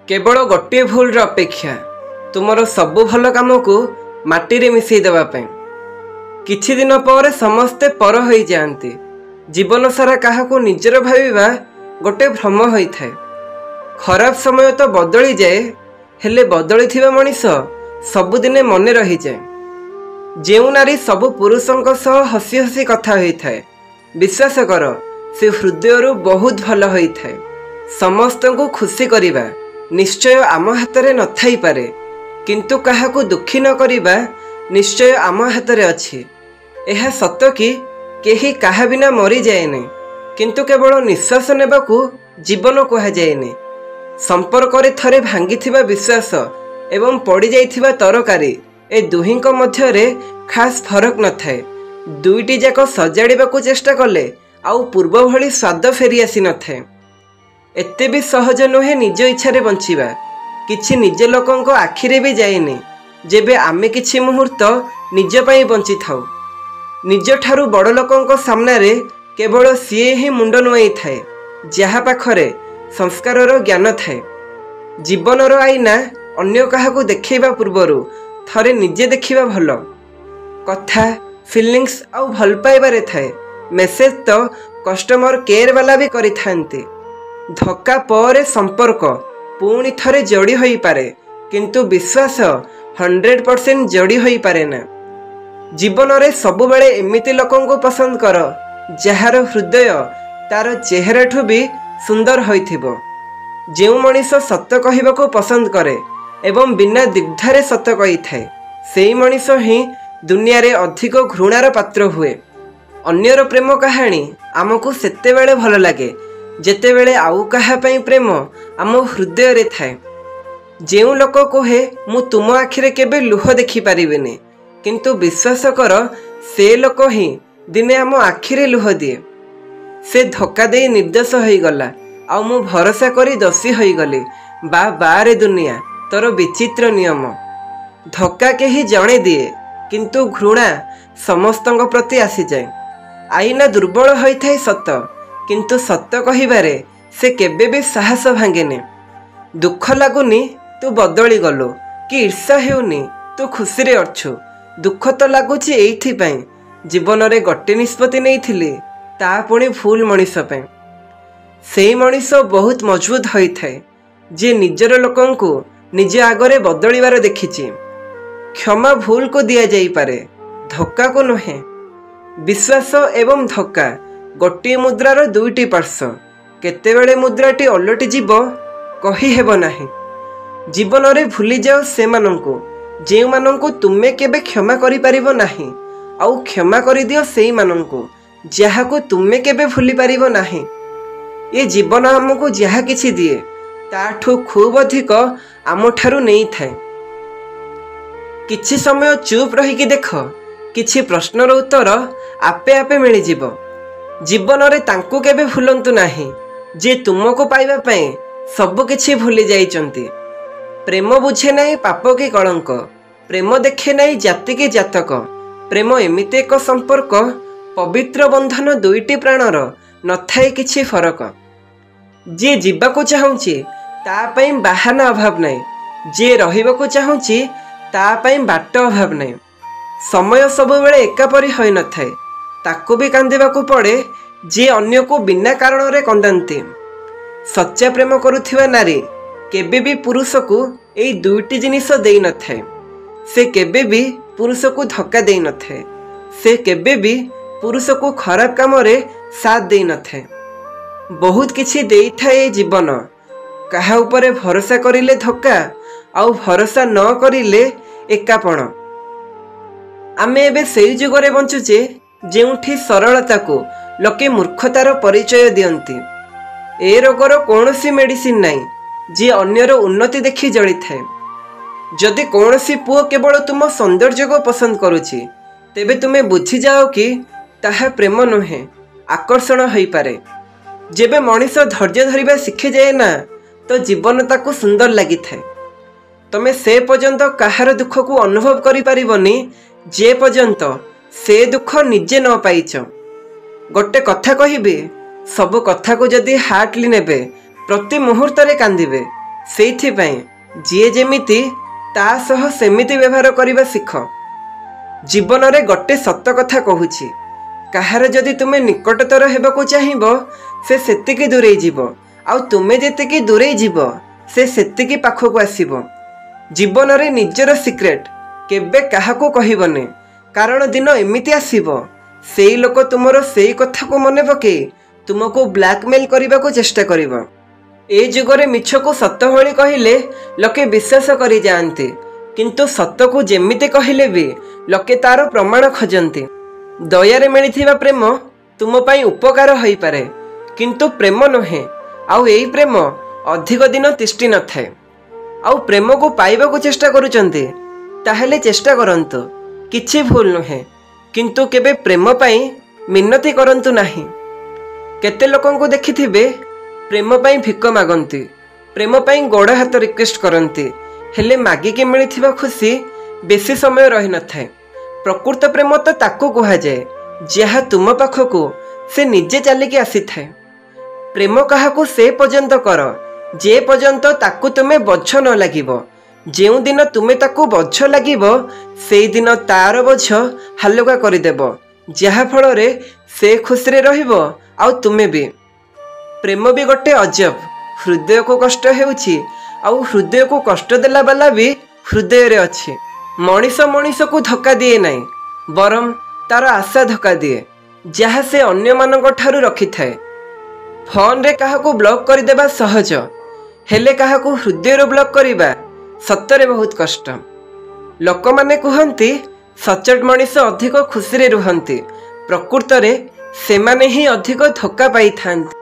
केवल गोटे भूल अपेक्षा तुमर सबु भल कम को माटी मिसई देवाई। किछि दिन पर समस्ते पर हो जाती। जीवन सारा क्या निजर भाविबा गोटे भ्रम होता है। खराब समय तो बदली जाए, हेले बदली थिबा मनीष सबुदिने मने रही जाए। जेउ नारी सबु पुरुषों सह हसी हसी कथा होता है, विश्वास कर से हृदय बहुत भल होता है। समस्त को खुशी करिबा निश्चय आम हाथ में न थाई पारे, किंतु काहाकू दुखी न करिबा निश्चय आम हाथ में अच्छी। यह सत कि केही काहा बिना मरी जाएने, किंतु केवल निश्वास नेबाकू जीवन कहा जाएने। संपर्क रे थरे भांगिथिबा विश्वास एवं पड़ी जाइथिबा तरकारी ए दुहींक मध्यरे खास फरक न थाए। दुईटी जाक सजाड़िबाकू चेष्टा कले आउ पूर्व भली स्वाद फेरी आसी न थाए। एते भी सहज नुहे निज इच्छा रे बंचिबा। किछि निज लोकंको आखिरे भी जाएनी जेबे आमे किछि मुहूर्त निज पई बंची थाउ। निज ठारू बड़ लोकंको सामना रे केवल सीए ही मुंड नुआई थाए जहा पाखरे संस्कारर ज्ञान थाए। जीवनर आईना अन्य काहाकू देखैबा पूर्वरु थरे निजे देखिबा भल। कथा फिलिंग्स आउ भल पाइबारे थाए। मेसेज तो कस्टमर केयर वाला भी करि थांती। धक्का पर संपर्क पुणी थरे जोड़ी होई पारे, किंतु विश्वास 100% जोड़ी होई पारे ना। जीवन रे सबु बेले एमिति लोकन को पसंद कर जहार हृदय तार चेहरा ठू भी सुंदर होइथिबो। जेउ मनीष सत्य कहिबाको पसंद करे एवं बिना दिग्धारे सत्य कहि थाए, सेई मनीष ही दुनिया रे अधिक घृणार पात्र हुए। अन्यर प्रेम कहानी आमको सेते बेले भल लागे जेते बेले आउ कहा पई प्रेम आम हृदय रे थाए। जेउ लोक कहे मु तुम आखिरे केबे लुह देखि पारिबेनी, किंतु विश्वास कर से लोक ही दिने आम आखिरे लुह दिए। से धक्का दे निर्दोष होई गला आउ मु भरोसा करी दोषी होई गली। बा रे दुनिया तोर विचित्र नियम। धक्का के ही जणे दिए, किंतु घृणा समस्तଙ୍କ प्रति आसी जाए। आईना दुर्बल होई थाए सत, किंतु सत्य कहिबारे से केबे भी साहस भांगेने। दुख लागुनी तू बदली गलु कि ईर्षा हेउनी तू खुशी रे अछु। दुख तो लगुच एइथिपाई जीवन रे गोटे निष्पत्ति नैथिली ता पुणी भूल मनीष पे। सेई मनीष बहुत मजबूत होई थाए जे निजर लोकन को निज आगरे बदलिबार देखिछि। क्षमा भूल को दिया जाई पारे, धक्का को नुहे। विश्वास एवं धक्का गोटे मुद्रार दुईटी पार्श्व। केतेबेले मुद्राटी ओलटि जीव कहि हेब नाही। जीवन रे भूली जाओ से मानंको जे मानंको तुमे केबे क्षमा करि परिबो नाही, आउ क्षमा करि दियो सेई मानंको जहाको तुमे केबे भूली परिबो नाही। ये जीवन हमको जहा किछि दिए ताठू खूब अधिक आम ठारू नहीं थाए। किछि समय चुप रही कि देख, किछि प्रश्नर उत्तर आपे आपे मिली जीव। जीवन रे तांको केबे भूलंतु नाही जे तुमको पाइबा पई सब किछि भूली जाइचंती। प्रेम बुझे नाही पाप की कलंक, प्रेम देखे नाही जाति की जातक। प्रेम एमिते एक संपर्क पवित्र बंधन दुईटी प्राणर नथाए किछि फरक। जे जीवाको चाहूची ता पई बाहाना अभाव नाही, जे रहिबाको चाहूची ता पई बाट अभाव नाही। समय सब बेले एका परि होई न थाए, ताको भी कांदिबाको पड़े जे अन्य को बिना कारण रे कंदांती। सच्चा प्रेम करुथिबा नारी केबे भी पुरुष को एई दुईटी जिनिस देई न थाए। से केबे भी पुरुष को धक्का देई न थाए, से केबे भी पुरुष को खराब काम रे साथ देई न थाए। बहुत किछि देई थाए जीवन, काहा उपरे भरोसा करिले धक्का आउ भरोसा न करिले एकापण। आमे एबे सेई जुगरे बंचुचे जेउठी सरलता को लोके मूर्खतार परिचय दियंती। ए रोगर कौनसी मेडिसिन नाही जे अन्यर उन्नति देखि जड़ी थाए। जदि कौनसी पुओ केवल तुम सौंदर्य को पसंद करुछि, तेबे तुमे बुझी जाओ कि ताहा प्रेम नुहे, आकर्षण होई पारे। जेबे मनीष धैर्य धरिबा शिखे जाए ना, तो जीवन ताकू सुंदर लगी थाए। तमे से पर्यंत काहार दुख को अनुभव करि परिबनी जे पर्यंत से दुख निजे न पाइच। गोटे कथा कहिबे, सब कथा को जदि हार्टली नेबे प्रति मुहूर्त रे कांदिबे, ସେଇଥିପାଇଁ ଯିଏ ଯେମିତି ତା ସହ ସେମିତି ବ୍ୟବହାର କରିବା ଶିଖ। ଜୀବନରେ ଗୋଟେ ସତ କଥା କହୁଛି, କାହାର ଯଦି ତୁମେ ନିକଟତର ହେବାକୁ ଚାହିଁବ ସେ ସେତିକି ଦୂରେଇ ଯିବ, ଆଉ ତୁମେ ଯେତିକି ଦୂରେଇ ଯିବ ସେ ସେତିକି ପାଖକୁ ଆସିବ। ଜୀବନରେ ନିଜର ସିକ୍ରେଟ କେବେ କାହାକୁ କହିବନି, କାରଣ ଦିନ ଏମିତି ଆସିବ ସେଇ ଲୋକ ତୁମର ସେଇ କଥାକୁ ମନେ ପକେଇ ତୁମକୁ ବ୍ଲାକମେଲ କରିବାକୁ ଚେଷ୍ଟା କରିବ। ଏ ଯୁଗରେ ମିଛକୁ ସତ ଭଳି କହିଲେ ଲୋକେ ବିଶ୍ୱାସ କରିଯାଆନ୍ତି, କିନ୍ତୁ ସତକୁ ଯେମିତି କହିଲେ ବି ଲୋକେ ତାର ପ୍ରମାଣ ଖୋଜନ୍ତି। ଦୟାରେ ମିଳିଥିବା ପ୍ରେମ ତୁମ ପାଇଁ ଉପକାର ହୋଇପାରେ, କିନ୍ତୁ ପ୍ରେମ ନୁହେଁ। ଆଉ ଏଇ ପ୍ରେମ ଅଧିକ ଦିନ ତିଷ୍ଠି ନଥାଏ। ଆଉ ପ୍ରେମକୁ ପାଇବାକୁ ଚେଷ୍ଟା କରୁଛନ୍ତି ତାହେଲେ ଚେଷ୍ଟା କରନ୍ତୁ, କିଛି ଭୁଲ ନୁହେଁ, କିନ୍ତୁ କେବେ ପ୍ରେମ ପାଇଁ ମିନତି କରନ୍ତୁ ନାହିଁ। କେତେ ଲୋକଙ୍କୁ ଦେଖିଥିବେ ପ୍ରେମ ପାଇଁ ଭିକ ମାଗନ୍ତି, ପ୍ରେମ ପାଇଁ ଗୋଡ଼ ହାତ ରିକ୍ୱେଷ୍ଟ କରନ୍ତି, ହେଲେ ମାଗିକି ମିଳିଥିବା ଖୁସି ବେଶୀ ସମୟ ରହିନଥାଏ। ପ୍ରକୃତ ପ୍ରେମ ତ ତାକୁ କୁହାଯାଏ ଯାହା ତୁମ ପାଖକୁ ସେ ନିଜେ ଚାଲିକି ଆସିଥାଏ। ପ୍ରେମ କାହାକୁ ସେ ପର୍ଯ୍ୟନ୍ତ କର ଯେ ପର୍ଯ୍ୟନ୍ତ ତାକୁ ତୁମେ ବୋଝ ନ ଲାଗିବ। ଯେଉଁଦିନ ତୁମେ ତାକୁ ବୋଝ ଲାଗିବ ସେଇଦିନ ତାର ବୋଝ ହାଲୁକା କରିଦେବ, ଯାହାଫଳରେ ସେ ଖୁସିରେ ରହିବ ଆଉ ତୁମେ ବି। ପ୍ରେମ ବି ଗୋଟେ ଅଜବ, ହୃଦୟକୁ କଷ୍ଟ ହେଉଛି ଆଉ ହୃଦୟକୁ କଷ୍ଟ ଦେଲା ବାଲା ବି ହୃଦୟରେ ଅଛି। ମଣିଷ ମଣିଷକୁ ଧୋକା ଦିଏ ନାହିଁ, ବରଂ ତାର ଆଶା ଧୋକା ଦିଏ ଯାହା ସେ ଅନ୍ୟମାନଙ୍କ ଠାରୁ ରଖିଥାଏ। ଫୋନରେ କାହାକୁ ବ୍ଲକ୍ କରିଦେବା ସହଜ, ହେଲେ କାହାକୁ ହୃଦୟରୁ ବ୍ଲକ୍ କରିବା ସତରେ ବହୁତ କଷ୍ଟ। ଲୋକମାନେ କୁହନ୍ତି ସଚ୍ଚୋଟ ମଣିଷ ଅଧିକ ଖୁସିରେ ରୁହନ୍ତି, ପ୍ରକୃତରେ ସେମାନେ ହିଁ ଅଧିକ ଧୋକା ପାଇଥାନ୍ତି।